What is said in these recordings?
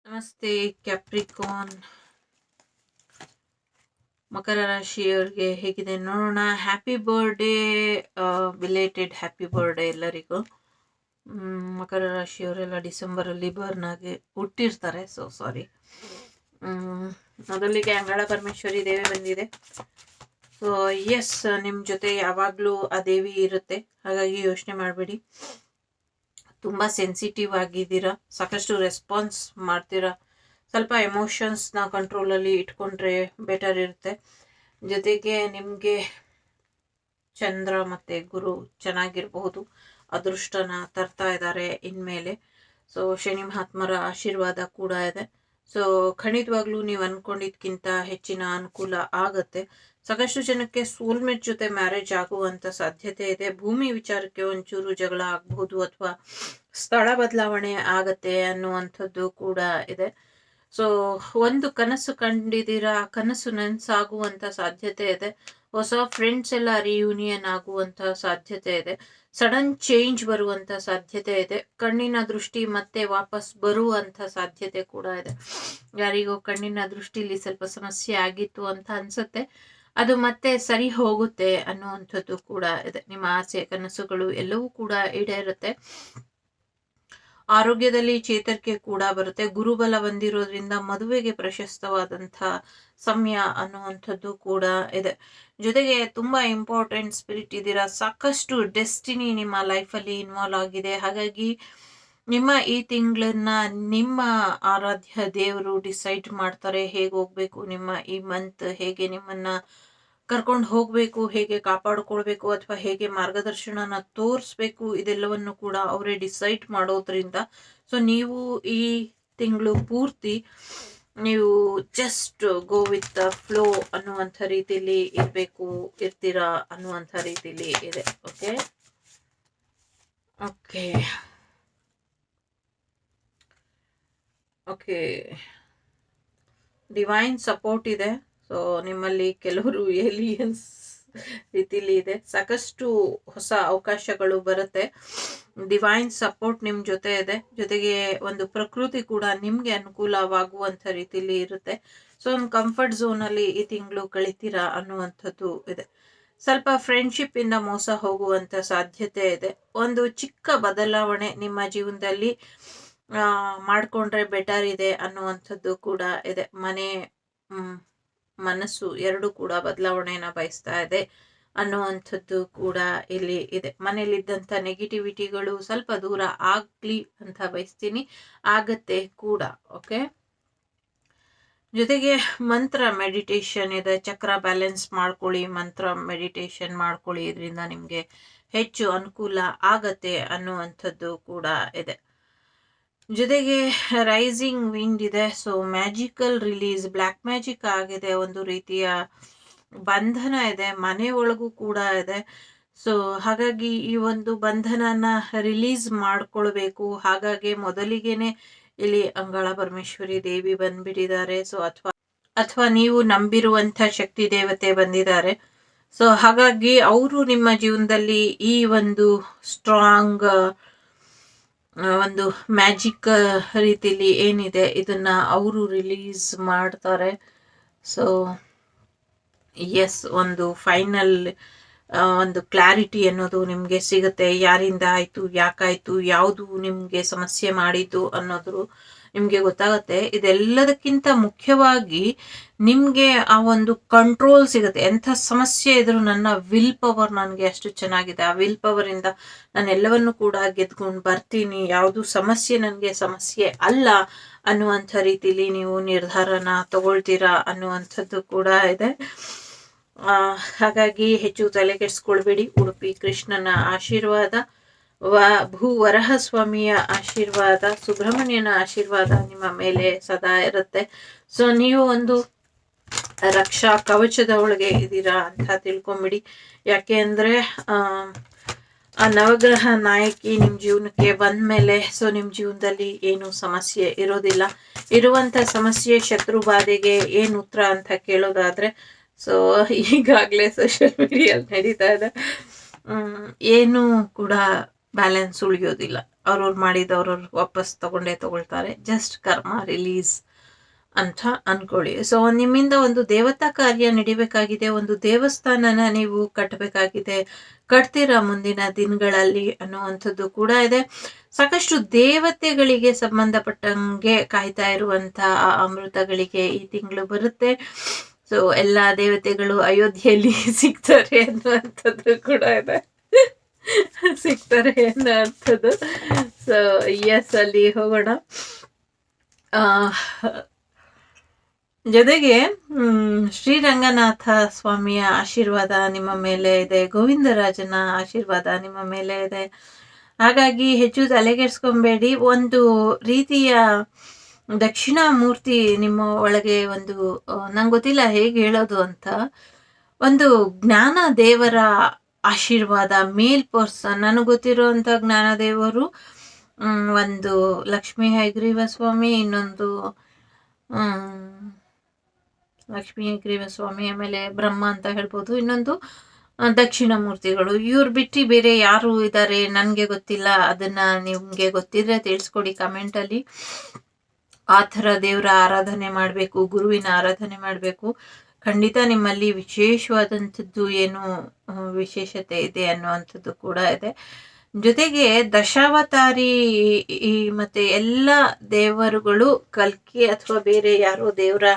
ನಮಸ್ತೆ ಕ್ಯಾಪ್ರಿಕಾನ್ ಮಕರ ರಾಶಿಯವರಿಗೆ ಹೇಗಿದೆ ನೋಡೋಣ. Happy birthday, belated happy birthday ಎಲ್ಲರಿಗೂ. ಮಕರ ರಾಶಿಯವರೆಲ್ಲ ಡಿಸೆಂಬರಲ್ಲಿ ಬರ್ನ್ ಆಗಿ ಹುಟ್ಟಿರ್ತಾರೆ. ಸಾರಿ. ಮೊದಲಿಗೆ ಅಂಗಳ ಪರಮೇಶ್ವರಿ ದೇವಿ ಬಂದಿದೆ. ಸೊ ಎಸ್, ನಿಮ್ಮ ಜೊತೆ ಯಾವಾಗಲೂ ಆ ದೇವಿ ಇರುತ್ತೆ, ಹಾಗಾಗಿ ಯೋಚನೆ ಮಾಡಬೇಡಿ. ತುಂಬ ಸೆನ್ಸಿಟಿವ್ ಆಗಿದ್ದೀರಾ, ಸಾಕಷ್ಟು ರೆಸ್ಪಾನ್ಸ್ ಮಾಡ್ತೀರಾ. ಸ್ವಲ್ಪ ಎಮೋಷನ್ಸ್ನ ಕಂಟ್ರೋಲಲ್ಲಿ ಇಟ್ಕೊಂಡ್ರೆ ಬೆಟರ್ ಇರುತ್ತೆ. ಜೊತೆಗೆ ನಿಮಗೆ ಚಂದ್ರ ಮತ್ತು ಗುರು ಚೆನ್ನಾಗಿರಬಹುದು, ಅದೃಷ್ಟನ ತರ್ತಾ ಇದ್ದಾರೆ ಇನ್ಮೇಲೆ. ಸೊ ಶನಿ ಮಹಾತ್ಮರ ಆಶೀರ್ವಾದ ಕೂಡ ಇದೆ. ಸೊ ಖಂಡಿತವಾಗ್ಲೂ ನೀವು ಅಂದ್ಕೊಂಡಿದ್ಕಿಂತ ಹೆಚ್ಚಿನ ಅನುಕೂಲ ಆಗುತ್ತೆ. ಸಾಕಷ್ಟು ಜನಕ್ಕೆ ಸೋಲ್ಮೇಟ್ ಜೊತೆ ಮ್ಯಾರೇಜ್ ಆಗುವಂಥ ಸಾಧ್ಯತೆ ಇದೆ. ಭೂಮಿ ವಿಚಾರಕ್ಕೆ ಒಂಚೂರು ಜಗಳ ಆಗಬಹುದು ಅಥವಾ ಸ್ಥಳ ಬದಲಾವಣೆ ಆಗತ್ತೆ ಅನ್ನುವಂಥದ್ದು ಕೂಡ ಇದೆ. ಸೊ ಒಂದು ಕನಸು ಕಂಡಿದ್ದೀರಾ, ಕನಸು ನನಸಾಗುವಂಥ ಸಾಧ್ಯತೆ ಇದೆ. ಹೊಸ ಫ್ರೆಂಡ್ಸ್ ಎಲ್ಲ ರಿಯೂನಿಯನ್ ಆಗುವಂಥ ಸಾಧ್ಯತೆ ಇದೆ. ಸಡನ್ ಚೇಂಜ್ ಬರುವಂಥ ಸಾಧ್ಯತೆ ಇದೆ. ಕಣ್ಣಿನ ದೃಷ್ಟಿ ಮತ್ತೆ ವಾಪಸ್ ಬರುವಂಥ ಸಾಧ್ಯತೆ ಕೂಡ ಇದೆ. ಯಾರಿಗೋ ಕಣ್ಣಿನ ದೃಷ್ಟಿಲಿ ಸ್ವಲ್ಪ ಸಮಸ್ಯೆ ಆಗಿತ್ತು ಅಂತ ಅನ್ಸುತ್ತೆ, ಅದು ಮತ್ತೆ ಸರಿ ಹೋಗುತ್ತೆ ಅನ್ನುವಂಥದ್ದು ಕೂಡ ಇದೆ. ನಿಮ್ಮ ಆಸೆ ಕನಸುಗಳು ಎಲ್ಲವೂ ಕೂಡ ಈಡೇರುತ್ತೆ. ಆರೋಗ್ಯದಲ್ಲಿ ಚೇತರಿಕೆ ಕೂಡ ಬರುತ್ತೆ. ಗುರುಬಲ ಬಂದಿರೋದ್ರಿಂದ ಮದುವೆಗೆ ಪ್ರಶಸ್ತವಾದಂಥ ಸಮಯ ಅನ್ನುವಂಥದ್ದು ಕೂಡ ಇದೆ. ಜೊತೆಗೆ ತುಂಬಾ ಇಂಪಾರ್ಟೆಂಟ್ ಸ್ಪಿರಿಟ್ ಇದ್ದೀರಾ. ಸಾಕಷ್ಟು ಡೆಸ್ಟಿನಿ ನಿಮ್ಮ ಲೈಫಲ್ಲಿ ಇನ್ವಾಲ್ವ್ ಆಗಿದೆ. ಹಾಗಾಗಿ ನಿಮ್ಮ ಈ ತಿಂಗಳನ್ನ ನಿಮ್ಮ ಆರಾಧ್ಯ ದೇವರು ಡಿಸೈಡ್ ಮಾಡ್ತಾರೆ ಹೇಗೆ ಹೋಗ್ಬೇಕು, ನಿಮ್ಮ ಈ ಮಂತ್ ಹೇಗೆ ನಿಮ್ಮನ್ನ ಕರ್ಕೊಂಡು ಹೋಗ್ಬೇಕು, ಹೇಗೆ ಕಾಪಾಡ್ಕೊಳ್ಬೇಕು ಅಥವಾ ಹೇಗೆ ಮಾರ್ಗದರ್ಶನನ ತೋರಿಸ್ಬೇಕು, ಇದೆಲ್ಲವನ್ನು ಕೂಡ ಅವರೇ ಡಿಸೈಡ್ ಮಾಡೋದ್ರಿಂದ ಸೊ ನೀವು ಈ ತಿಂಗಳು ಪೂರ್ತಿ ನೀವು just go with the flow ಅನ್ನುವಂಥ ರೀತಿಯಲ್ಲಿ ಇರ್ತೀರಾ ಅನ್ನುವಂಥ ರೀತಿಯಲ್ಲಿ ಇದೆ. Okay okay okay divine support ಇದೆ. ಸೊ ನಿಮ್ಮಲ್ಲಿ ಕೆಲವರು ಏಲಿಯನ್ಸ್ ರೀತಿಲಿ ಇದೆ. ಸಾಕಷ್ಟು ಹೊಸ ಅವಕಾಶಗಳು ಬರುತ್ತೆ. ಡಿವೈನ್ ಸಪೋರ್ಟ್ ನಿಮ್ಮ ಜೊತೆ ಇದೆ. ಜೊತೆಗೆ ಒಂದು ಪ್ರಕೃತಿ ಕೂಡ ನಿಮ್ಗೆ ಅನುಕೂಲವಾಗುವಂಥ ರೀತಿಲಿ ಇರುತ್ತೆ. ಸೊ ಒಂದು ಕಂಫರ್ಟ್ ಝೋನಲ್ಲಿ ಈ ತಿಂಗಳು ಕಳಿತೀರಾ ಅನ್ನುವಂಥದ್ದು ಇದೆ. ಸ್ವಲ್ಪ ಫ್ರೆಂಡ್ಶಿಪ್ ಇಂದ ಮೋಸ ಹೋಗುವಂಥ ಸಾಧ್ಯತೆ ಇದೆ. ಒಂದು ಚಿಕ್ಕ ಬದಲಾವಣೆ ನಿಮ್ಮ ಜೀವನದಲ್ಲಿ ಮಾಡ್ಕೊಂಡ್ರೆ ಬೆಟರ್ ಇದೆ ಅನ್ನುವಂಥದ್ದು ಕೂಡ ಇದೆ. ಮನಸ್ಸು ಎರಡು ಕೂಡ ಬದಲಾವಣೆನ ಬಯಸ್ತಾ ಇದೆ ಅನ್ನುವಂಥದ್ದು ಕೂಡ ಇಲ್ಲಿ ಇದೆ. ಮನೆಯಲ್ಲಿದ್ದಂಥ ನೆಗೆಟಿವಿಟಿಗಳು ಸ್ವಲ್ಪ ದೂರ ಆಗ್ಲಿ ಅಂತ ಬಯಸ್ತೀನಿ, ಆಗತ್ತೆ ಕೂಡ. ಓಕೆ, ಜೊತೆಗೆ ಮಂತ್ರ ಮೆಡಿಟೇಷನ್ ಇದೆ. ಚಕ್ರ ಬ್ಯಾಲೆನ್ಸ್ ಮಾಡ್ಕೊಳ್ಳಿ, ಮಂತ್ರ ಮೆಡಿಟೇಷನ್ ಮಾಡ್ಕೊಳ್ಳಿ, ಇದರಿಂದ ನಿಮಗೆ ಹೆಚ್ಚು ಅನುಕೂಲ ಆಗತ್ತೆ ಅನ್ನುವಂಥದ್ದು ಕೂಡ ಇದೆ. ಜೊತೆಗೆ ರೈಸಿಂಗ್ ವಿಂಡ್ ಇದೆ. So magical release, black magic ಆಗಿದೆ, ಒಂದು ರೀತಿಯ ಬಂಧನ ಇದೆ, ಮನೆ ಒಳಗೂ ಕೂಡ ಇದೆ. ಸೊ ಹಾಗಾಗಿ ಈ ಒಂದು ಬಂಧನನ ರಿಲೀಸ್ ಮಾಡ್ಕೊಳ್ಬೇಕು. ಹಾಗಾಗಿ ಮೊದಲಿಗೆನೆ ಇಲ್ಲಿ ಅಂಗಳ ಪರಮೇಶ್ವರಿ ದೇವಿ ಬಂದ್ಬಿಟ್ಟಿದ್ದಾರೆ. ಸೊ ಅಥವಾ ನೀವು ನಂಬಿರುವಂಥ ಶಕ್ತಿ ದೇವತೆ ಬಂದಿದ್ದಾರೆ. ಸೊ ಹಾಗಾಗಿ ಅವರು ನಿಮ್ಮ ಜೀವನದಲ್ಲಿ ಈ ಒಂದು ಸ್ಟ್ರಾಂಗ್ ಒಂದು ಮ್ಯಾಜಿಕ್ ರೀತಿಲಿ ಏನಿದೆ ಇದನ್ನ ಅವರು ರಿಲೀಸ್ ಮಾಡ್ತಾರೆ. ಸೊ ಎಸ್, ಒಂದು ಫೈನಲ್ ಒಂದು ಕ್ಲಾರಿಟಿ ಅನ್ನೋದು ನಿಮಗೆ ಸಿಗುತ್ತೆ. ಯಾರಿಂದ ಆಯಿತು, ಯಾಕಾಯಿತು, ಯಾವುದು ನಿಮಗೆ ಸಮಸ್ಯೆ ಮಾಡಿದ್ದು ಅನ್ನೋದು ನಿಮಗೆ ಗೊತ್ತಾಗುತ್ತೆ. ಇದೆಲ್ಲದಕ್ಕಿಂತ ಮುಖ್ಯವಾಗಿ ನಿಮಗೆ ಆ ಒಂದು ಕಂಟ್ರೋಲ್ ಸಿಗುತ್ತೆ. ಎಂಥ ಸಮಸ್ಯೆ ಇದ್ರೂ ನನ್ನ ವಿಲ್ ಪವರ್ ನನಗೆ ಅಷ್ಟು ಚೆನ್ನಾಗಿದೆ, ಆ ವಿಲ್ ಪವರಿಂದ ನಾನು ಎಲ್ಲವನ್ನು ಕೂಡ ಗೆದ್ಕೊಂಡು ಬರ್ತೀನಿ, ಯಾವುದು ಸಮಸ್ಯೆ ನನಗೆ ಸಮಸ್ಯೆ ಅಲ್ಲ ಅನ್ನುವಂಥ ರೀತಿಲಿ ನೀವು ನಿರ್ಧಾರನ ತಗೊಳ್ತೀರಾ ಅನ್ನುವಂಥದ್ದು ಕೂಡ ಇದೆ. ಹಾಗಾಗಿ ಹೆಚ್ಚು ತಲೆಗೆಡ್ಸ್ಕೊಳ್ಬೇಡಿ. ಉಡುಪಿ ಕೃಷ್ಣನ ಆಶೀರ್ವಾದ, ಭೂವರಹ ಸ್ವಾಮಿಯ ಆಶೀರ್ವಾದ, ಸುಬ್ರಹ್ಮಣ್ಯನ ಆಶೀರ್ವಾದ ನಿಮ್ಮ ಮೇಲೆ ಸದಾ ಇರುತ್ತೆ. ಸೊ ನೀವು ಒಂದು ರಕ್ಷಾ ಕವಚದ ಒಳಗೆ ಇದ್ದೀರಾ ಅಂತ ತಿಳ್ಕೊಂಬಿಡಿ. ಯಾಕೆ ಅಂದ್ರೆ ಆ ನವಗ್ರಹ ನಾಯಕಿ ನಿಮ್ಮ ಜೀವನಕ್ಕೆ ಬಂದ್ಮೇಲೆ ಸೊ ನಿಮ್ಮ ಜೀವನದಲ್ಲಿ ಏನು ಸಮಸ್ಯೆ ಇರೋದಿಲ್ಲ. ಇರುವಂತ ಸಮಸ್ಯೆ ಶತ್ರು ಬಾಧೆಗೆ ಏನು ಉತ್ತರ ಅಂತ ಕೇಳೋದಾದ್ರೆ, ಸೊ ಈಗಾಗಲೇ ಸೋಷಿಯಲ್ ಮೀಡಿಯಲ್ಲಿ ನಡೀತಾ ಇದೆ, ಏನು ಕೂಡ ಬ್ಯಾಲೆನ್ಸ್ ಉಳಿಯೋದಿಲ್ಲ. ಅವ್ರವ್ರು ಮಾಡಿದವ್ರು ವಾಪಸ್ ತಗೊಳ್ತಾರೆ. ಜಸ್ಟ್ ಕರ್ಮ ರಿಲೀಸ್ ಅಂತ ಅನ್ಕೊಳ್ಳಿ. ಸೊ ನಿಮ್ಮಿಂದ ಒಂದು ದೇವತಾ ಕಾರ್ಯ ನಡಿಬೇಕಾಗಿದೆ, ಒಂದು ದೇವಸ್ಥಾನನ ನೀವು ಕಟ್ಟಬೇಕಾಗಿದೆ, ಕಟ್ತೀರಾ ಮುಂದಿನ ದಿನಗಳಲ್ಲಿ ಅನ್ನುವಂಥದ್ದು ಕೂಡ ಇದೆ. ಸಾಕಷ್ಟು ದೇವತೆಗಳಿಗೆ ಸಂಬಂಧಪಟ್ಟಂಗೆ ಕಾಯ್ತಾ ಇರುವಂತ ಅಮೃತಗಳಿಗೆ ಈ ತಿಂಗಳು ಬರುತ್ತೆ. ಸೊ ಎಲ್ಲಾ ದೇವತೆಗಳು ಅಯೋಧ್ಯೆಯಲ್ಲಿ ಸಿಗ್ತಾರೆ ಅನ್ನುವಂಥದ್ದು ಕೂಡ ಇದೆ. ಸಿಗ್ತಾರೆ ಅನ್ನುವಂಥದ್ದು. ಸೊ ಎಸ್, ಅಲ್ಲಿ ಹೋಗೋಣ. ಜೊತೆಗೆ ಶ್ರೀರಂಗನಾಥ ಸ್ವಾಮಿಯ ಆಶೀರ್ವಾದ ನಿಮ್ಮ ಮೇಲೆ ಇದೆ, ಗೋವಿಂದರಾಜನ ಆಶೀರ್ವಾದ ನಿಮ್ಮ ಮೇಲೆ ಇದೆ. ಹಾಗಾಗಿ ಹೆಚ್ಚು ತಲೆಗೆಡ್ಸ್ಕೊಬೇಡಿ. ಒಂದು ರೀತಿಯ ದಕ್ಷಿಣ ಮೂರ್ತಿ ನಿಮ್ಮ ಒಳಗೆ ಒಂದು ನಂಗೆ ಗೊತ್ತಿಲ್ಲ ಹೇಗೆ ಹೇಳೋದು ಅಂತ, ಒಂದು ಜ್ಞಾನ ದೇವರ ಆಶೀರ್ವಾದ, ಮೇಲ್ ಪರ್ಸನ್. ನನಗೆ ಗೊತ್ತಿರುವಂತ ಜ್ಞಾನ ದೇವರು ಒಂದು ಲಕ್ಷ್ಮೀ ಹಯಗ್ರೀವ ಸ್ವಾಮಿ, ಇನ್ನೊಂದು ಲಕ್ಷ್ಮೀ ಹಯಗ್ರೀವ ಸ್ವಾಮಿ, ಆಮೇಲೆ ಬ್ರಹ್ಮ ಅಂತ ಹೇಳ್ಬೋದು, ಇನ್ನೊಂದು ದಕ್ಷಿಣ ಮೂರ್ತಿಗಳು. ಇವ್ರು ಬಿಟ್ಟು ಬೇರೆ ಯಾರು ಇದ್ದಾರೆ ನನ್ಗೆ ಗೊತ್ತಿಲ್ಲ. ಅದನ್ನ ನಿಮ್ಗೆ ಗೊತ್ತಿದ್ರೆ ತಿಳಿಸ್ಕೊಡಿ ಕಮೆಂಟಲ್ಲಿ. ಆ ಥರ ದೇವರ ಆರಾಧನೆ ಮಾಡಬೇಕು, ಗುರುವಿನ ಆರಾಧನೆ ಮಾಡಬೇಕು. ಖಂಡಿತ ನಿಮ್ಮಲ್ಲಿ ವಿಶೇಷವಾದಂಥದ್ದು ಏನು ವಿಶೇಷತೆ ಇದೆ ಅನ್ನುವಂಥದ್ದು ಕೂಡ ಇದೆ. ಜೊತೆಗೆ ದಶಾವತಾರಿ ಮತ್ತೆ ಎಲ್ಲ ದೇವರುಗಳು ಕಲ್ಕಿ ಅಥವಾ ಬೇರೆ ಯಾರೋ ದೇವರ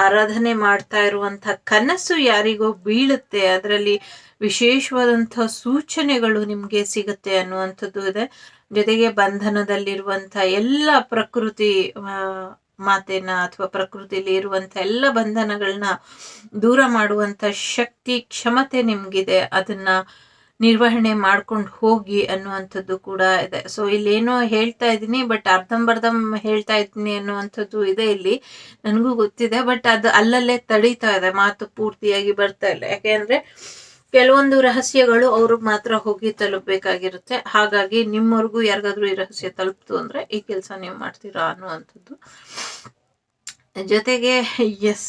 ಆರಾಧನೆ ಮಾಡ್ತಾ ಇರುವಂತ ಕನಸು ಯಾರಿಗೋ ಬೀಳುತ್ತೆ, ಅದರಲ್ಲಿ ವಿಶೇಷವಾದಂಥ ಸೂಚನೆಗಳು ನಿಮ್ಗೆ ಸಿಗುತ್ತೆ ಅನ್ನುವಂಥದ್ದು ಇದೆ. ಜೊತೆಗೆ ಬಂಧನದಲ್ಲಿರುವಂತ ಎಲ್ಲ ಪ್ರಕೃತಿ ಮಾತೆನ ಅಥವಾ ಪ್ರಕೃತಿಲಿ ಇರುವಂತ ಎಲ್ಲ ಬಂಧನಗಳನ್ನ ದೂರ ಮಾಡುವಂತ ಶಕ್ತಿ, ಕ್ಷಮತೆ ನಿಮ್ಗಿದೆ. ಅದನ್ನ ನಿರ್ವಹಣೆ ಮಾಡ್ಕೊಂಡು ಹೋಗಿ ಅನ್ನುವಂಥದ್ದು ಕೂಡ ಇದೆ. ಸೊ ಇಲ್ಲೇನೋ ಹೇಳ್ತಾ ಇದ್ದೀನಿ, ಬಟ್ ಅರ್ಧಂಬರ್ಧಂ ಹೇಳ್ತಾ ಇದ್ದೀನಿ ಅನ್ನುವಂಥದ್ದು ಇದೆ ಇಲ್ಲಿ, ನನಗೂ ಗೊತ್ತಿದೆ. ಬಟ್ ಅದು ಅಲ್ಲಲ್ಲೇ ತಡೀತಾ ಇದೆ, ಮಾತು ಪೂರ್ತಿಯಾಗಿ ಬರ್ತಾ ಇಲ್ಲ. ಯಾಕೆಂದ್ರೆ ಕೆಲವೊಂದು ರಹಸ್ಯಗಳು ಅವ್ರಿಗೆ ಮಾತ್ರ ಹೋಗಿ ತಲುಪಬೇಕಾಗಿರುತ್ತೆ. ಹಾಗಾಗಿ ನಿಮ್ಮವ್ರಿಗೂ ಯಾರಿಗಾದ್ರೂ ಈ ರಹಸ್ಯ ತಲುಪ್ತು ಅಂದ್ರೆ ಈ ಕೆಲಸ ನೀವು ಮಾಡ್ತೀರಾ ಅನ್ನುವಂಥದ್ದು. ಜೊತೆಗೆ yes,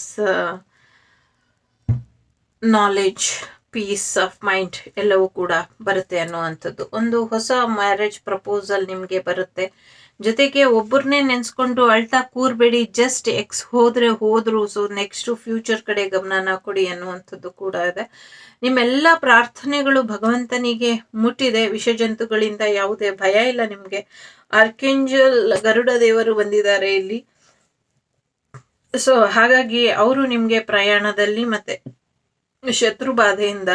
knowledge, peace of mind ಎಲ್ಲವೂ ಕೂಡ ಬರುತ್ತೆ ಅನ್ನುವಂಥದ್ದು. ಒಂದು ಹೊಸ ಮ್ಯಾರೇಜ್ ಪ್ರಪೋಸಲ್ ನಿಮ್ಗೆ ಬರುತ್ತೆ. ಜೊತೆಗೆ ಒಬ್ಬರನ್ನೇ ನೆನ್ಸ್ಕೊಂಡು ಅಳ್ತಾ ಕೂರ್ಬೇಡಿ. ಜಸ್ಟ್ ಹೋದ್ರು. ಸೊ ನೆಕ್ಸ್ಟ್ ಫ್ಯೂಚರ್ ಕಡೆ ಗಮನನ ಕೊಡಿ ಅನ್ನುವಂಥದ್ದು ಕೂಡ ಇದೆ. ನಿಮ್ಮೆಲ್ಲ ಪ್ರಾರ್ಥನೆಗಳು ಭಗವಂತನಿಗೆ ಮುಟ್ಟಿದೆ. ವಿಷಜಂತುಗಳಿಂದ ಯಾವುದೇ ಭಯ ಇಲ್ಲ ನಿಮ್ಗೆ. ಆರ್ಕೇಂಜಲ್ ಗರುಡ ದೇವರು ಬಂದಿದ್ದಾರೆ ಇಲ್ಲಿ. ಸೊ ಹಾಗಾಗಿ ಅವರು ನಿಮ್ಗೆ ಪ್ರಯಾಣದಲ್ಲಿ ಮತ್ತೆ ಶತ್ರು ಬಾಧೆಯಿಂದ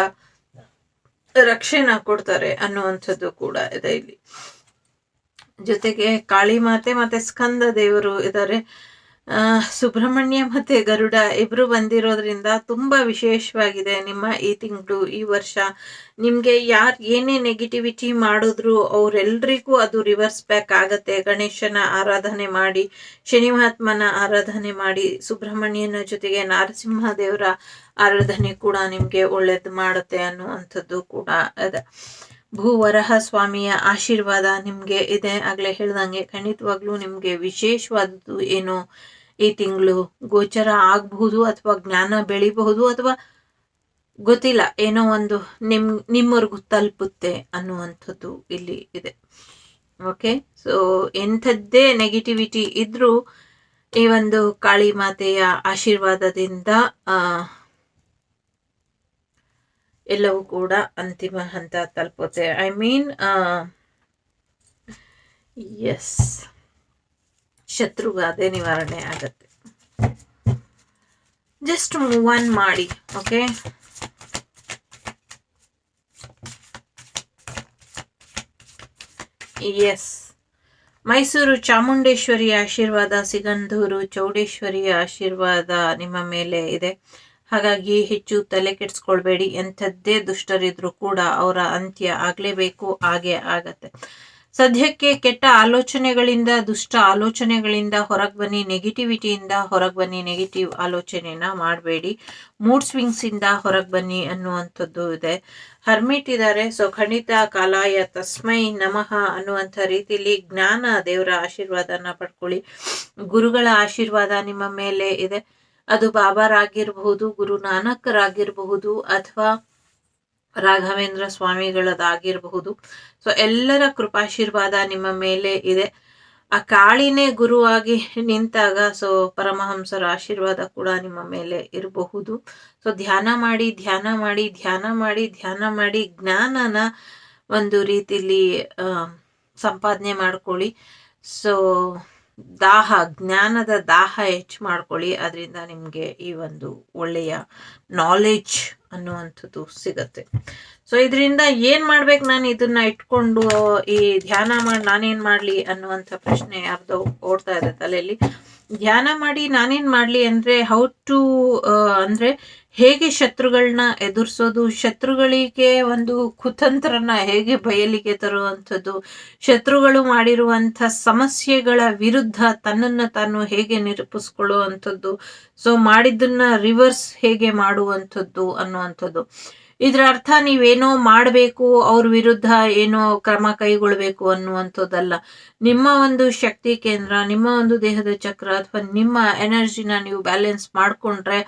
ರಕ್ಷಣೆ ಕೊಡ್ತಾರೆ ಅನ್ನುವಂಥದ್ದು ಕೂಡ ಇದೆ ಇಲ್ಲಿ. ಜೊತೆಗೆ ಕಾಳಿ ಮಾತೆ ಮತ್ತೆ ಸ್ಕಂದ ದೇವರು ಇದ್ದಾರೆ. ಸುಬ್ರಹ್ಮಣ್ಯ ಮತ್ತೆ ಗರುಡ ಇಬ್ರು ಬಂದಿರೋದ್ರಿಂದ ತುಂಬಾ ವಿಶೇಷವಾಗಿದೆ ನಿಮ್ಮ ಈ ತಿಂಗಳು, ಈ ವರ್ಷ. ನಿಮ್ಗೆ ಯಾರು ಏನೇ ನೆಗೆಟಿವಿಟಿ ಮಾಡಿದ್ರು ಅವ್ರೆಲ್ರಿಗೂ ಅದು ರಿವರ್ಸ್ ಬ್ಯಾಕ್ ಆಗತ್ತೆ. ಗಣೇಶನ ಆರಾಧನೆ ಮಾಡಿ, ಶನಿ ಮಹಾತ್ಮನ ಆರಾಧನೆ ಮಾಡಿ, ಸುಬ್ರಹ್ಮಣ್ಯನ ಜೊತೆಗೆ ನರಸಿಂಹ ದೇವರ ಆರಾಧನೆ ಕೂಡ ನಿಮ್ಗೆ ಒಳ್ಳೇದು ಮಾಡುತ್ತೆ ಅನ್ನುವಂಥದ್ದು ಕೂಡ ಇದೆ. ಭೂವರಹ ಸ್ವಾಮಿಯ ಆಶೀರ್ವಾದ ನಿಮ್ಗೆ ಇದೆ. ಆಗ್ಲೇ ಹೇಳ್ದಂಗೆ ಖಂಡಿತವಾಗ್ಲೂ ನಿಮ್ಗೆ ವಿಶೇಷವಾದದ್ದು ಏನು ಈ ತಿಂಗಳು ಗೋಚರ ಆಗಬಹುದು, ಅಥವಾ ಜ್ಞಾನ ಬೆಳಿಬಹುದು, ಅಥವಾ ಗೊತ್ತಿಲ್ಲ ಏನೋ ಒಂದು ನಿಮ್ಮವರೆಗೂ ತಲುಪುತ್ತೆ ಅನ್ನುವಂಥದ್ದು ಇಲ್ಲಿ ಇದೆ. ಓಕೆ, ಸೊ ಎಂಥದ್ದೇ ನೆಗೆಟಿವಿಟಿ ಇದ್ರೂ ಈ ಒಂದು ಕಾಳಿ ಮಾತೆಯ ಆಶೀರ್ವಾದದಿಂದ ಎಲ್ಲವೂ ಕೂಡ ಅಂತಿಮ ಹಂತ ತಲುಪುತ್ತೆ. ಐ ಮೀನ್ ಎಸ್, ಶತ್ರುಗಾದೆ ನಿವಾರಣೆ ಆಗತ್ತೆ. ಜಸ್ಟ್ ಮೂವ್ ಆನ್ ಮಾಡಿ. ಓಕೆ, ಎಸ್, ಮೈಸೂರು ಚಾಮುಂಡೇಶ್ವರಿಯ ಆಶೀರ್ವಾದ, ಸಿಗಂದೂರು ಚೌಡೇಶ್ವರಿಯ ಆಶೀರ್ವಾದ ನಿಮ್ಮ ಮೇಲೆ ಇದೆ. ಹಾಗಾಗಿ ಹೆಚ್ಚು ತಲೆ ಕೆಡಿಸ್ಕೊಳ್ಬೇಡಿ. ಎಂಥದ್ದೇ ದುಷ್ಟರಿದ್ರು ಕೂಡ ಅವರ ಅಂತ್ಯ ಆಗ್ಲೇಬೇಕು, ಹಾಗೆ ಆಗತ್ತೆ. ಸದ್ಯಕ್ಕೆ ಕೆಟ್ಟ ಆಲೋಚನೆಗಳಿಂದ, ದುಷ್ಟ ಆಲೋಚನೆಗಳಿಂದ ಹೊರಗೆ ಬನ್ನಿ. ನೆಗೆಟಿವಿಟಿಯಿಂದ ಹೊರಗೆ ಬನ್ನಿ. ನೆಗೆಟಿವ್ ಆಲೋಚನೆನ ಮಾಡಬೇಡಿ. ಮೂಡ್ ಸ್ವಿಂಗ್ಸ್ ಇಂದ ಹೊರಗೆ ಬನ್ನಿ ಅನ್ನುವಂಥದ್ದು ಇದೆ. ಹರ್ಮಿಟ್ ಇದ್ದಾರೆ. ಸೊ ಖಂಡಿತ ಕಾಲಾಯ ತಸ್ಮೈ ನಮಃ ಅನ್ನುವಂಥ ರೀತಿಯಲ್ಲಿ ಜ್ಞಾನ ದೇವರ ಆಶೀರ್ವಾದನ ಪಡ್ಕೊಳ್ಳಿ. ಗುರುಗಳ ಆಶೀರ್ವಾದ ನಿಮ್ಮ ಮೇಲೆ ಇದೆ. ಅದು ಬಾಬಾರಾಗಿರಬಹುದು, ಗುರು ನಾನಕರಾಗಿರಬಹುದು, ಅಥವಾ ರಾಘವೇಂದ್ರ ಸ್ವಾಮಿಗಳದಾಗಿರಬಹುದು. ಸೊ ಎಲ್ಲರ ಕೃಪಾಶೀರ್ವಾದ ನಿಮ್ಮ ಮೇಲೆ ಇದೆ. ಆ ಕಾಳಿನೇ ಗುರುವಾಗಿ ನಿಂತಾಗ ಸೊ ಪರಮಹಂಸರ ಆಶೀರ್ವಾದ ಕೂಡ ನಿಮ್ಮ ಮೇಲೆ ಇರಬಹುದು. ಸೊ ಧ್ಯಾನ ಮಾಡಿ ಧ್ಯಾನ ಮಾಡಿ ಧ್ಯಾನ ಮಾಡಿ ಧ್ಯಾನ ಮಾಡಿ ಜ್ಞಾನನ ಒಂದು ರೀತಿಲಿ ಸಂಪಾದನೆ ಮಾಡ್ಕೊಳ್ಳಿ. ಸೊ ಜ್ಞಾನದ ದಾಹ ಹೆಚ್ಚು ಮಾಡ್ಕೊಳ್ಳಿ. ಅದರಿಂದ ನಿಮಗೆ ಈ ಒಂದು ಒಳ್ಳೆಯ ನಾಲೆಡ್ಜ್ ಅನ್ನುವಂಥದ್ದು ಸಿಗತ್ತೆ. ಸೊ ಇದರಿಂದ ಏನ್ ಮಾಡ್ಬೇಕು, ನಾನು ಇದನ್ನ ಇಟ್ಕೊಂಡು ಈ ಧ್ಯಾನ ಮಾಡಿ ನಾನೇನ್ ಮಾಡ್ಲಿ ಅನ್ನುವಂಥ ಪ್ರಶ್ನೆ ಯಾರ್ದೋ ಓಡ್ತಾ ಇದೆ ತಲೆಯಲ್ಲಿ. ಧ್ಯಾನ ಮಾಡಿ ನಾನೇನ್ ಮಾಡ್ಲಿ ಅಂದ್ರೆ ಹೌ ಟು ಅಂದ್ರೆ ಹೇಗೆ ಶತ್ರುಗಳನ್ನ ಎದುರಿಸೋದು, ಶತ್ರುಗಳಿಗೆ ಒಂದು ಕುತಂತ್ರನ ಹೇಗೆ ಬಯಲಿಗೆ ತರುವಂಥದ್ದು, ಶತ್ರುಗಳು ಮಾಡಿರುವಂಥ ಸಮಸ್ಯೆಗಳ ವಿರುದ್ಧ ತನ್ನನ್ನು ತಾನು ಹೇಗೆ ನಿರೂಪಿಸ್ಕೊಳ್ಳುವಂಥದ್ದು, ಸೊ ಮಾಡಿದ್ದನ್ನ ರಿವರ್ಸ್ ಹೇಗೆ ಮಾಡುವಂಥದ್ದು ಅನ್ನುವಂಥದ್ದು. ಇದ್ರ ಅರ್ಥ ನೀವೇನೋ ಮಾಡಬೇಕು, ಅವ್ರ ವಿರುದ್ಧ ಏನೋ ಕ್ರಮ ಕೈಗೊಳ್ಬೇಕು ಅನ್ನುವಂಥದ್ದಲ್ಲ. ನಿಮ್ಮ ಒಂದು ಶಕ್ತಿ ಕೇಂದ್ರ, ನಿಮ್ಮ ಒಂದು ದೇಹದ ಚಕ್ರ ಅಥವಾ ನಿಮ್ಮ ಎನರ್ಜಿನ ನೀವು ಬ್ಯಾಲೆನ್ಸ್ ಮಾಡ್ಕೊಂಡ್ರೆ,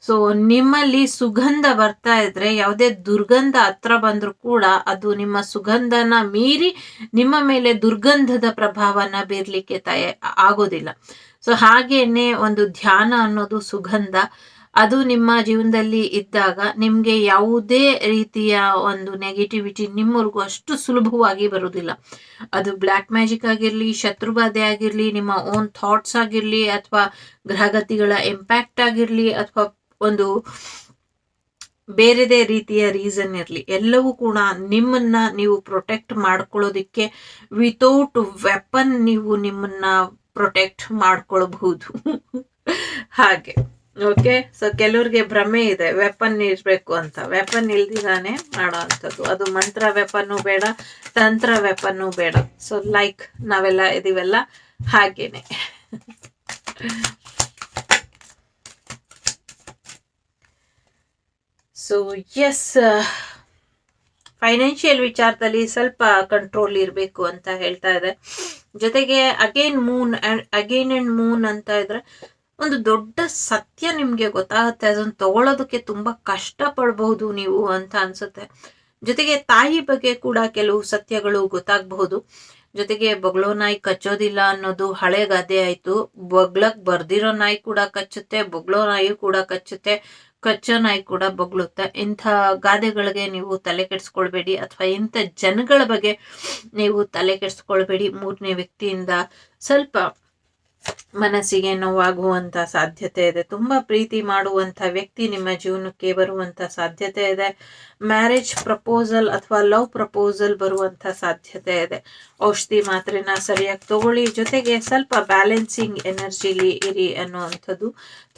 ಸೊ ನಿಮ್ಮಲ್ಲಿ ಸುಗಂಧ ಬರ್ತಾ ಇದ್ರೆ ಯಾವುದೇ ದುರ್ಗಂಧ ಹತ್ರ ಬಂದ್ರೂ ಕೂಡ ಅದು ನಿಮ್ಮ ಸುಗಂಧನ ಮೀರಿ ನಿಮ್ಮ ಮೇಲೆ ದುರ್ಗಂಧದ ಪ್ರಭಾವನ ಬೀರ್ಲಿಕ್ಕೆ ಆಗೋದಿಲ್ಲ. ಸೊ ಹಾಗೇನೆ ಒಂದು ಧ್ಯಾನ ಅನ್ನೋದು ಸುಗಂಧ. ಅದು ನಿಮ್ಮ ಜೀವನದಲ್ಲಿ ಇದ್ದಾಗ ನಿಮ್ಗೆ ಯಾವುದೇ ರೀತಿಯ ಒಂದು ನೆಗೆಟಿವಿಟಿ ನಿಮ್ಮವರೆಗೂ ಅಷ್ಟು ಸುಲಭವಾಗಿ ಬರುವುದಿಲ್ಲ. ಅದು ಬ್ಲ್ಯಾಕ್ ಮ್ಯಾಜಿಕ್ ಆಗಿರ್ಲಿ, ಶತ್ರುಬಾಧೆ ಆಗಿರ್ಲಿ, ನಿಮ್ಮ ಓನ್ ಥಾಟ್ಸ್ ಆಗಿರ್ಲಿ, ಅಥವಾ ಗ್ರಹಗತಿಗಳ ಇಂಪ್ಯಾಕ್ಟ್ ಆಗಿರ್ಲಿ, ಅಥವಾ ಒಂದು ಬೇರೆದೇ ರೀತಿಯ ರೀಸನ್ ಇರಲಿ, ಎಲ್ಲವೂ ಕೂಡ ನಿಮ್ಮನ್ನ ನೀವು ಪ್ರೊಟೆಕ್ಟ್ ಮಾಡ್ಕೊಳ್ಳೋದಿಕ್ಕೆ ವಿತೌಟ್ ವೆಪನ್ ನೀವು ನಿಮ್ಮನ್ನ ಪ್ರೊಟೆಕ್ಟ್ ಮಾಡ್ಕೊಳ್ಬಹುದು. ಹಾಗೆ ಓಕೆ. ಸೊ ಕೆಲವ್ರಿಗೆ ಭ್ರಮೆ ಇದೆ ವೆಪನ್ ಇರಬೇಕು ಅಂತ. ವೆಪನ್ ಇಲ್ದಿದಾನೆ ಮಾಡೋ ಅಂಥದ್ದು. ಅದು ಮಂತ್ರ ವೆಪನ್ನು ಬೇಡ, ತಂತ್ರ ವೆಪನ್ನು ಬೇಡ. ಸೊ ಲೈಕ್ ನಾವೆಲ್ಲ ಇದೀವೆಲ್ಲ ಹಾಗೇನೆ. ಸೊ ಎಸ್, ಫೈನಾನ್ಷಿಯಲ್ ವಿಚಾರದಲ್ಲಿ ಸ್ವಲ್ಪ ಕಂಟ್ರೋಲ್ ಇರಬೇಕು ಅಂತ ಹೇಳ್ತಾ ಇದೆ. ಜೊತೆಗೆ ಅಗೇನ್ ಅಂಡ್ ಮೂನ್ ಅಂತ ಇದ್ರೆ ಒಂದು ದೊಡ್ಡ ಸತ್ಯ ನಿಮ್ಗೆ ಗೊತ್ತಾಗುತ್ತೆ. ಅದನ್ನ ತಗೊಳ್ಳೋದಕ್ಕೆ ತುಂಬಾ ಕಷ್ಟ ಪಡಬಹುದು ನೀವು ಅಂತ ಅನ್ಸುತ್ತೆ. ಜೊತೆಗೆ ತಾಯಿ ಬಗ್ಗೆ ಕೂಡ ಕೆಲವು ಸತ್ಯಗಳು ಗೊತ್ತಾಗಬಹುದು. ಜೊತೆಗೆ ಬೊಗಳೋ ನಾಯಿ ಕಚ್ಚೋದಿಲ್ಲ ಅನ್ನೋದು ಹಳೆ ಗಾದೆ ಆಯ್ತು. ಬೊಗ್ಲಕ್ ಬರ್ದಿರೋ ನಾಯಿ ಕೂಡ ಕಚ್ಚುತ್ತೆ, ಬೊಗಳೋ ನಾಯಿ ಕೂಡ ಕಚ್ಚುತ್ತೆ, ಕಚ್ಚೋ ನಾಯಿ ಕೂಡ ಬೊಗಳುತ್ತೆ. ಇಂಥ ಗಾದೆಗಳಿಗೆ ನೀವು ತಲೆ ಕೆಡಿಸ್ಕೊಳ್ಬೇಡಿ, ಅಥವಾ ಇಂಥ ಜನಗಳ ಬಗ್ಗೆ ನೀವು ತಲೆ ಕೆಡಿಸ್ಕೊಳ್ಬೇಡಿ. ಮೂರನೇ ವ್ಯಕ್ತಿಯಿಂದ ಸ್ವಲ್ಪ ಮನಸ್ಸಿಗೆ ನೋವಾಗುವಂತ ಸಾಧ್ಯತೆ ಇದೆ. ತುಂಬಾ ಪ್ರೀತಿ ಮಾಡುವಂತ ವ್ಯಕ್ತಿ ನಿಮ್ಮ ಜೀವನಕ್ಕೆ ಬರುವಂತ ಸಾಧ್ಯತೆ ಇದೆ. ಮ್ಯಾರೇಜ್ ಪ್ರಪೋಸಲ್ ಅಥವಾ ಲವ್ ಪ್ರಪೋಸಲ್ ಬರುವಂತ ಸಾಧ್ಯತೆ ಇದೆ. ಔಷಧಿ ಮಾತ್ರೆನ ಸರಿಯಾಗಿ ತಗೊಳ್ಳಿ. ಜೊತೆಗೆ ಸ್ವಲ್ಪ ಬ್ಯಾಲೆನ್ಸಿಂಗ್ ಎನರ್ಜಿಲಿ ಇರಿ ಅನ್ನುವಂಥದ್ದು.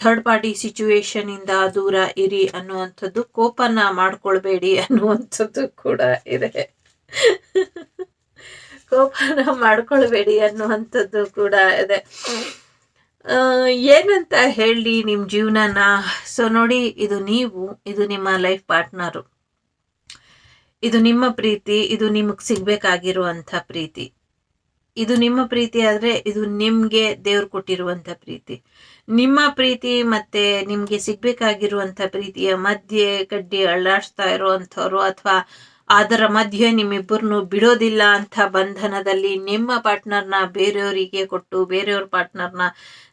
ಥರ್ಡ್ ಪಾರ್ಟಿ ಸಿಚುವೇಶನ್ ಇಂದ ದೂರ ಇರಿ ಅನ್ನುವಂಥದ್ದು. ಕೋಪನ ಮಾಡ್ಕೊಳ್ಬೇಡಿ ಅನ್ನುವಂಥದ್ದು ಕೂಡ ಇದೆ. ಕೋಪನ ಮಾಡ್ಕೊಳ್ಬೇಡಿ ಅನ್ನುವಂಥದ್ದು ಕೂಡ ಇದೆ. ಏನಂತ ಹೇಳಿ ನಿಮ್ ಜೀವನನ. ಸೊ ನೋಡಿ, ಇದು ನೀವು, ಇದು ನಿಮ್ಮ ಲೈಫ್ ಪಾರ್ಟ್ನರು, ಇದು ನಿಮ್ಮ ಪ್ರೀತಿ, ಇದು ನಿಮಗ್ ಸಿಗ್ಬೇಕಾಗಿರುವಂತ ಪ್ರೀತಿ. ಇದು ನಿಮ್ಮ ಪ್ರೀತಿ ಆದ್ರೆ ಇದು ನಿಮ್ಗೆ ದೇವ್ರು ಕೊಟ್ಟಿರುವಂತ ಪ್ರೀತಿ. ನಿಮ್ಮ ಪ್ರೀತಿ ಮತ್ತೆ ನಿಮ್ಗೆ ಸಿಗ್ಬೇಕಾಗಿರುವಂತ ಪ್ರೀತಿಯ ಮಧ್ಯೆ ಕಡ್ಡಿ ಅಳ್ಳಾಡ್ಸ್ತಾ ಇರುವಂಥವ್ರು, ಅಥವಾ ಅದರ ಮಧ್ಯೆ ನಿಮ್ಮಿಬ್ಬರನ್ನು ಬಿಡೋದಿಲ್ಲ ಅಂತ ಬಂಧನದಲ್ಲಿ ನಿಮ್ಮ ಪಾರ್ಟ್ನರ್ನ ಬೇರೆಯವರಿಗೆ ಕೊಟ್ಟು ಬೇರೆಯವ್ರ ಪಾರ್ಟ್ನರ್ನ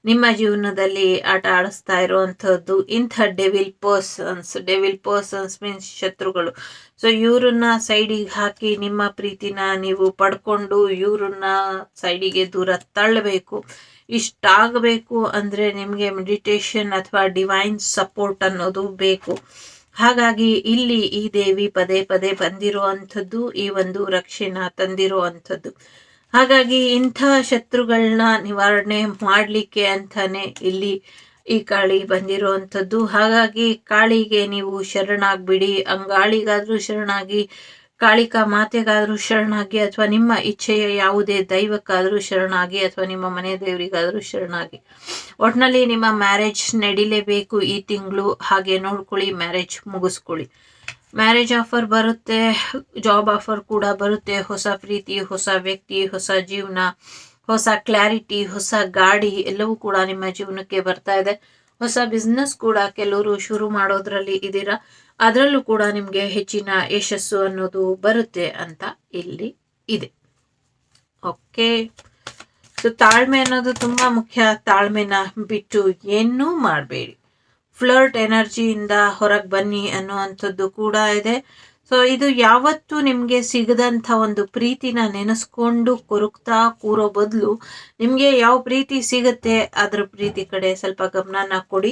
ನಿಮ್ಮ ಜೀವನದಲ್ಲಿ ಆಟ ಆಡಿಸ್ತಾ ಇರುವಂಥದ್ದು ಇಂಥ ಡೆವಿಲ್ ಪರ್ಸನ್ಸ್ ಮೀನ್ಸ್ ಶತ್ರುಗಳು. ಸೊ ಇವ್ರನ್ನ ಸೈಡಿಗೆ ಹಾಕಿ ನಿಮ್ಮ ಪ್ರೀತಿನ ನೀವು ಪಡ್ಕೊಂಡು ಇವ್ರನ್ನ ಸೈಡಿಗೆ ದೂರ ತಳ್ಳಬೇಕು. ಇಷ್ಟಾಗಬೇಕು ಅಂದ್ರೆ ನಿಮಗೆ ಮೆಡಿಟೇಷನ್ ಅಥವಾ ಡಿವೈನ್ ಸಪೋರ್ಟ್ ಅನ್ನೋದು ಬೇಕು. ಹಾಗಾಗಿ ಇಲ್ಲಿ ಈ ದೇವಿ ಪದೇ ಪದೇ ಬಂದಿರುವಂಥದ್ದು, ಈ ಒಂದು ರಕ್ಷೆನ ತಂದಿರುವಂಥದ್ದು. ಹಾಗಾಗಿ ಇಂಥ ಶತ್ರುಗಳನ್ನ ನಿವಾರಣೆ ಮಾಡ್ಲಿಕ್ಕೆ ಅಂತಾನೆ ಇಲ್ಲಿ ಈ ಕಾಳಿ ಬಂದಿರುವಂಥದ್ದು. ಹಾಗಾಗಿ ಕಾಳಿಗೆ ನೀವು ಶರಣಾಗ್ಬಿಡಿ. ಅಂಗಾಳಿಗಾದ್ರೂ ಶರಣಾಗಿ, ಕಾಳಿಕಾ ಮಾತೆಗಾದ್ರೂ ಶರಣಾಗಿ, ಅಥವಾ ನಿಮ್ಮ ಇಚ್ಛೆಯ ಯಾವುದೇ ದೈವಕ್ಕಾದ್ರೂ ಶರಣಾಗಿ, ಅಥವಾ ನಿಮ್ಮ ಮನೆ ದೇವರಿಗಾದ್ರೂ ಶರಣಾಗಿ. ಒಟ್ನಲ್ಲಿ ನಿಮ್ಮ ಮ್ಯಾರೇಜ್ ನಡಿಲೇಬೇಕು ಈ ತಿಂಗಳು. ಹಾಗೆ ನೋಡ್ಕೊಳ್ಳಿ, ಮ್ಯಾರೇಜ್ ಮುಗಿಸ್ಕೊಳ್ಳಿ. ಮ್ಯಾರೇಜ್ ಆಫರ್ ಬರುತ್ತೆ, ಜಾಬ್ ಆಫರ್ ಕೂಡ ಬರುತ್ತೆ. ಹೊಸ ಪ್ರೀತಿ, ಹೊಸ ವ್ಯಕ್ತಿ, ಹೊಸ ಜೀವನ, ಹೊಸ ಕ್ಲಾರಿಟಿ, ಹೊಸ ಗಾಡಿ ಎಲ್ಲವೂ ಕೂಡ ನಿಮ್ಮ ಜೀವನಕ್ಕೆ ಬರ್ತಾ ಇದೆ. ಹೊಸ ಬಿಸ್ನೆಸ್ ಕೂಡ ಕೆಲವರು ಶುರು ಮಾಡೋದ್ರಲ್ಲಿ ಇದ್ದೀರಾ. ಅದರಲ್ಲೂ ಕೂಡ ನಿಮಗೆ ಹೆಚ್ಚಿನ ಯಶಸ್ಸು ಅನ್ನೋದು ಬರುತ್ತೆ ಅಂತ ಇಲ್ಲಿ ಇದೆ. ಓಕೆ, ಸೊ ತಾಳ್ಮೆ ಅನ್ನೋದು ತುಂಬಾ ಮುಖ್ಯ. ತಾಳ್ಮೆನ ಬಿಟ್ಟು ಏನೂ ಮಾಡಬೇಡಿ. ಫ್ಲರ್ಟ್ ಎನರ್ಜಿಯಿಂದ ಹೊರಗೆ ಬನ್ನಿ ಅನ್ನುವಂಥದ್ದು ಕೂಡ ಇದೆ. ಸೊ ಇದು ಯಾವತ್ತೂ ನಿಮಗೆ ಸಿಗದಂಥ ಒಂದು ಪ್ರೀತಿನ ನೆನೆಸ್ಕೊಂಡು ಕೊರಗ್ತಾ ಕೂರೋ ಬದಲು ನಿಮಗೆ ಯಾವ ಪ್ರೀತಿ ಸಿಗುತ್ತೆ ಅದ್ರ ಪ್ರೀತಿ ಕಡೆ ಸ್ವಲ್ಪ ಗಮನನ ಕೊಡಿ.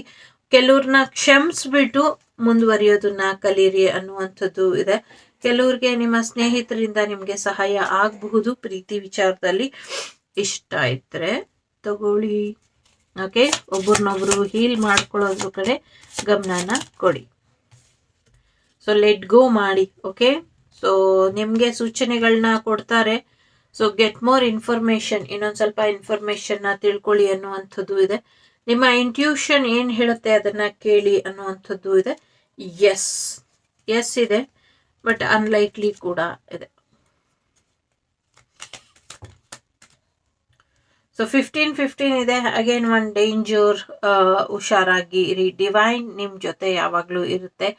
ಕೆಲವ್ರನ್ನ ಕ್ಷಮಿಸ್ಬಿಟ್ಟು ಮುಂದುವರಿಯೋದನ್ನ ಕಲೀರಿ ಅನ್ನುವಂಥದ್ದು ಇದೆ. ಕೆಲವ್ರಿಗೆ ನಿಮ್ಮ ಸ್ನೇಹಿತರಿಂದ ನಿಮಗೆ ಸಹಾಯ ಆಗಬಹುದು ಪ್ರೀತಿ ವಿಚಾರದಲ್ಲಿ. ಇಷ್ಟ ಇದ್ರೆ ತಗೊಳ್ಳಿ. ಓಕೆ, ಒಬ್ರನ್ನೊಬ್ರು ಹೀಲ್ ಮಾಡ್ಕೊಳ್ಳೋದ್ರ ಕಡೆ ಗಮನನ ಕೊಡಿ. ಸೊ ಲೆಟ್ ಗೋ ಮಾಡಿ. ಓಕೆ, ಸೊ ನಿಮಗೆ ಸೂಚನೆಗಳನ್ನ ಕೊಡ್ತಾರೆ. ಸೊ ಗೆಟ್ ಮೋರ್ ಇನ್ಫಾರ್ಮೇಶನ್, ಇನ್ನೊಂದು ಸ್ವಲ್ಪ ಇನ್ಫಾರ್ಮೇಶನ್ನ ತಿಳ್ಕೊಳ್ಳಿ ಅನ್ನುವಂಥದ್ದು ಇದೆ. ನಿಮ್ಮ ಇಂಟ್ಯೂಷನ್ ಏನು ಹೇಳುತ್ತೆ ಅದನ್ನ ಕೇಳಿ ಅನ್ನುವಂಥದ್ದು ಇದೆ. ಎಸ್ ಇದೆ, ಬಟ್ ಅನ್ಲೈಕ್ಲಿ ಕೂಡ ಇದೆ. ಸೊ 15-15 ಇದೆ. ಅಗೇನ್ ಒನ್ ಡೇಂಜರ್, ಹುಷಾರಾಗಿ ಇರಿ. ಡಿವೈನ್ ನಿಮ್ಮ ಜೊತೆ ಯಾವಾಗಲೂ ಇರುತ್ತೆ.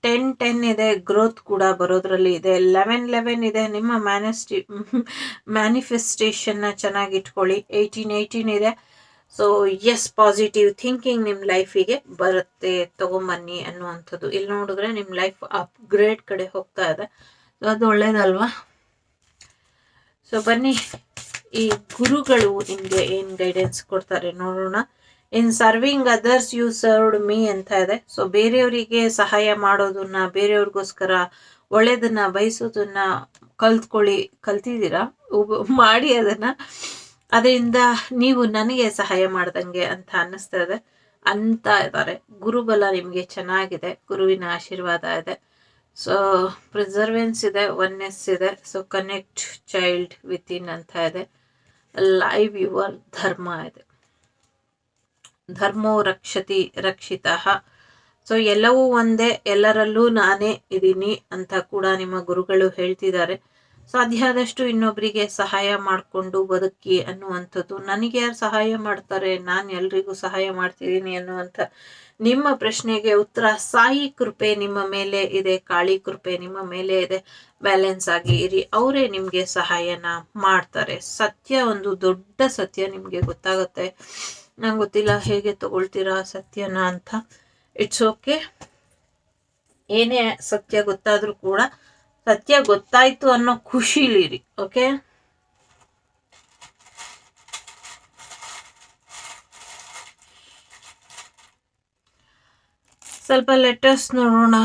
10-10 ಇದೆ, ಗ್ರೋತ್ ಕೂಡ ಬರೋದ್ರಲ್ಲಿ ಇದೆ. 11-11 ಇದೆ, ನಿಮ್ಮ ಮ್ಯಾನಿಫೆಸ್ಟೇಷನ್ನ ಚೆನ್ನಾಗಿ ಇಟ್ಕೊಳ್ಳಿ. 18-18 ಇದೆ. ಸೊ ಎಸ್, ಪಾಸಿಟಿವ್ ಥಿಂಕಿಂಗ್ ನಿಮ್ಮ ಲೈಫಿಗೆ ಬರುತ್ತೆ, ತಗೊಂಬನ್ನಿ ಅನ್ನುವಂಥದ್ದು. ಇಲ್ಲಿ ನೋಡಿದ್ರೆ ನಿಮ್ಮ ಲೈಫ್ ಅಪ್ಗ್ರೇಡ್ ಕಡೆ ಹೋಗ್ತಾ ಇದೆ. ಸೊ ಅದು ಒಳ್ಳೇದಲ್ವಾ? ಸೊ ಬನ್ನಿ, ಈ ಗುರುಗಳು ನಿಮಗೆ ಏನು ಗೈಡೆನ್ಸ್ ಕೊಡ್ತಾರೆ ನೋಡೋಣ. In serving others you served me ಅಂತ ಇದೆ. ಸೊ ಬೇರೆಯವರಿಗೆ ಸಹಾಯ ಮಾಡೋದನ್ನ, ಬೇರೆಯವ್ರಿಗೋಸ್ಕರ ಒಳ್ಳೇದನ್ನ ಬಯಸೋದನ್ನ ಕಲ್ತಿದ್ದೀರಾ, ಮಾಡಿ ಅದನ್ನ. ಅದರಿಂದ ನೀವು ನನಗೆ ಸಹಾಯ ಮಾಡ್ದಂಗೆ ಅಂತ ಅನ್ನಿಸ್ತಾ ಇದೆ ಅಂತ ಇದ್ದಾರೆ. ಗುರುಬಲ ನಿಮಗೆ ಚೆನ್ನಾಗಿದೆ, ಗುರುವಿನ ಆಶೀರ್ವಾದ ಇದೆ. ಸೊ ಪ್ರಿಸರ್ವೆನ್ಸ್ ಇದೆ, ಒನ್ನೆಸ್ ಇದೆ. So connect child with in ಅಂತ ಇದೆ. ಲೈವ್ ಯುವರ್ ಧರ್ಮ ಇದೆ. ಧರ್ಮೋ ರಕ್ಷಿತಃ. ಸೊ ಎಲ್ಲವೂ ಒಂದೇ, ಎಲ್ಲರಲ್ಲೂ ನಾನೇ ಇದ್ದೀನಿ ಅಂತ ಕೂಡ ನಿಮ್ಮ ಗುರುಗಳು ಹೇಳ್ತಿದ್ದಾರೆ. ಸಾಧ್ಯ ಆದಷ್ಟು ಇನ್ನೊಬ್ಬರಿಗೆ ಸಹಾಯ ಮಾಡಿಕೊಂಡು ಬದುಕಿ ಅನ್ನುವಂಥದ್ದು. ನನಗೆ ಯಾರು ಸಹಾಯ ಮಾಡ್ತಾರೆ, ನಾನು ಎಲ್ರಿಗೂ ಸಹಾಯ ಮಾಡ್ತಿದ್ದೀನಿ ಅನ್ನುವಂಥ ನಿಮ್ಮ ಪ್ರಶ್ನೆಗೆ ಉತ್ತರ ಸಾಯಿ ಕೃಪೆ ನಿಮ್ಮ ಮೇಲೆ ಇದೆ, ಕಾಳಿ ಕೃಪೆ ನಿಮ್ಮ ಮೇಲೆ ಇದೆ. ಬ್ಯಾಲೆನ್ಸ್ ಆಗಿ ಇರಿ, ಅವರೇ ನಿಮಗೆ ಸಹಾಯನ ಮಾಡ್ತಾರೆ. ಸತ್ಯ, ಒಂದು ದೊಡ್ಡ ಸತ್ಯ ನಿಮಗೆ ಗೊತ್ತಾಗುತ್ತೆ. ನಂಗೆ ಗೊತ್ತಿಲ್ಲ ಹೇಗೆ ತಗೊಳ್ತೀರಾ ಸತ್ಯನ ಅಂತ. ಇಟ್ಸ್ ಓಕೆ, ಏನೇ ಸತ್ಯ ಗೊತ್ತಾದ್ರೂ ಕೂಡ ಸತ್ಯ ಗೊತ್ತಾಯ್ತು ಅನ್ನೋ ಖುಷಿಲಿರಿ. ಓಕೆ, ಸ್ವಲ್ಪ ಲೆಟರ್ಸ್ ನೋಡೋಣ.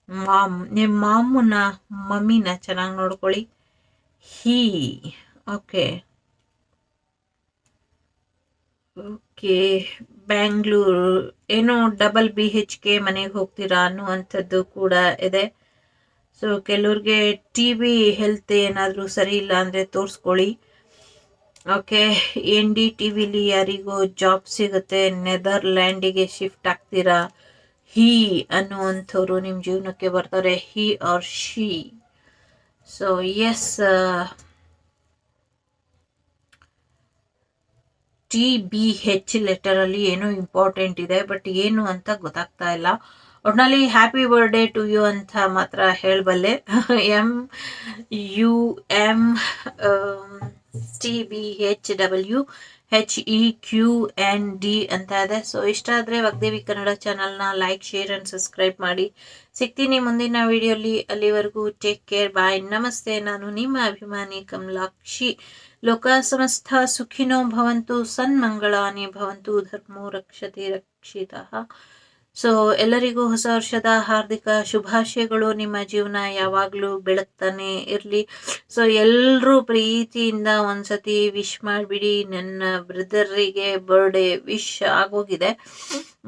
ಮಾಮ್, ನಿಮ್ಮ ಮಾಮೂನ ಮಮ್ಮಿನ ಚೆನ್ನಾಗಿ ನೋಡ್ಕೊಳ್ಳಿ. ಓಕೆ, ಬ್ಯಾಂಗ್ಳೂರು, ಏನೋ BHK ಮನೆಗೆ ಹೋಗ್ತೀರಾ ಅನ್ನುವಂಥದ್ದು ಕೂಡ ಇದೆ. ಸೊ ಕೆಲವ್ರಿಗೆ TV ಹೆಲ್ತ್ ಏನಾದರೂ ಸರಿ ಇಲ್ಲ ಅಂದರೆ ತೋರಿಸ್ಕೊಳ್ಳಿ. ಓಕೆ, NDTVಲಿ ಯಾರಿಗೂ ಜಾಬ್ ಸಿಗುತ್ತೆ, ನೆದರ್ಲ್ಯಾಂಡಿಗೆ ಶಿಫ್ಟ್ ಆಗ್ತೀರಾ, ಅನ್ನುವಂಥವ್ರು ನಿಮ್ಮ ಜೀವನಕ್ಕೆ ಬರ್ತಾರೆ, he or she. So yes, TBH literally ಏನೋ ಇಂಪಾರ್ಟೆಂಟ್ ಇದೆ, ಬಟ್ ಏನು ಅಂತ ಗೊತ್ತಾಗ್ತಾ ಇಲ್ಲ. ಒಟ್ನಲ್ಲಿ ಹ್ಯಾಪಿ ಬರ್ಡೇ ಟು ಯು ಅಂತ ಮಾತ್ರ ಹೇಳಬಲ್ಲೆ. MUMTBHWHEQND ಅಂತ ಇದೆ. ಸೊ ಇಷ್ಟ ಆದರೆ ವಾಗ್ದೇವಿ ಕನ್ನಡ ಚಾನಲ್ನ ಲೈಕ್, ಶೇರ್ ಆ್ಯಂಡ್ ಸಬ್ಸ್ಕ್ರೈಬ್ ಮಾಡಿ. ಸಿಗ್ತೀನಿ ಮುಂದಿನ ವಿಡಿಯೋಲಿ. ಅಲ್ಲಿವರೆಗೂ ಟೇಕ್ ಕೇರ್, ಬಾಯ್, ನಮಸ್ತೆ. ನಾನು ನಿಮ್ಮ ಅಭಿಮಾನಿ ಕಮಲಾಕ್ಷಿ. ಲೋಕ ಸಮಸ್ತ ಸುಖಿನೋ ಭವಂತು, ಸನ್ಮಂಗಳಾನಿ ಭವಂತು, ಧರ್ಮೋ ರಕ್ಷಿತಃ. ಸೊ ಎಲ್ಲರಿಗೂ ಹೊಸ ವರ್ಷದ ಹಾರ್ದಿಕ ಶುಭಾಶಯಗಳು. ನಿಮ್ಮ ಜೀವನ ಯಾವಾಗಲೂ ಬೆಳಗ್ತಾನೆ ಇರಲಿ. ಸೊ ಎಲ್ಲರೂ ಪ್ರೀತಿಯಿಂದ ಒಂದ್ಸತಿ ವಿಶ್ ಮಾಡಿಬಿಡಿ. ನನ್ನ ಬ್ರದರಿಗೆ ಬರ್ಡೇ ವಿಶ್ ಆಗೋಗಿದೆ,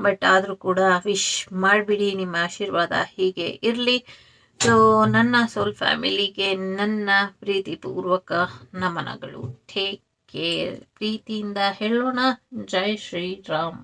ಬಟ್ ಆದರೂ ಕೂಡ ವಿಶ್ ಮಾಡಿಬಿಡಿ. ನಿಮ್ಮ ಆಶೀರ್ವಾದ ಹೀಗೆ ಇರಲಿ. ಸೊ ನನ್ನ ಸೋಲ್ ಫ್ಯಾಮಿಲಿಗೆ ನನ್ನ ಪ್ರೀತಿಪೂರ್ವಕ ನಮನಗಳು. Take care. ಪ್ರೀತಿಯಿಂದ ಹೇಳೋಣ, ಜೈ ಶ್ರೀರಾಮ್.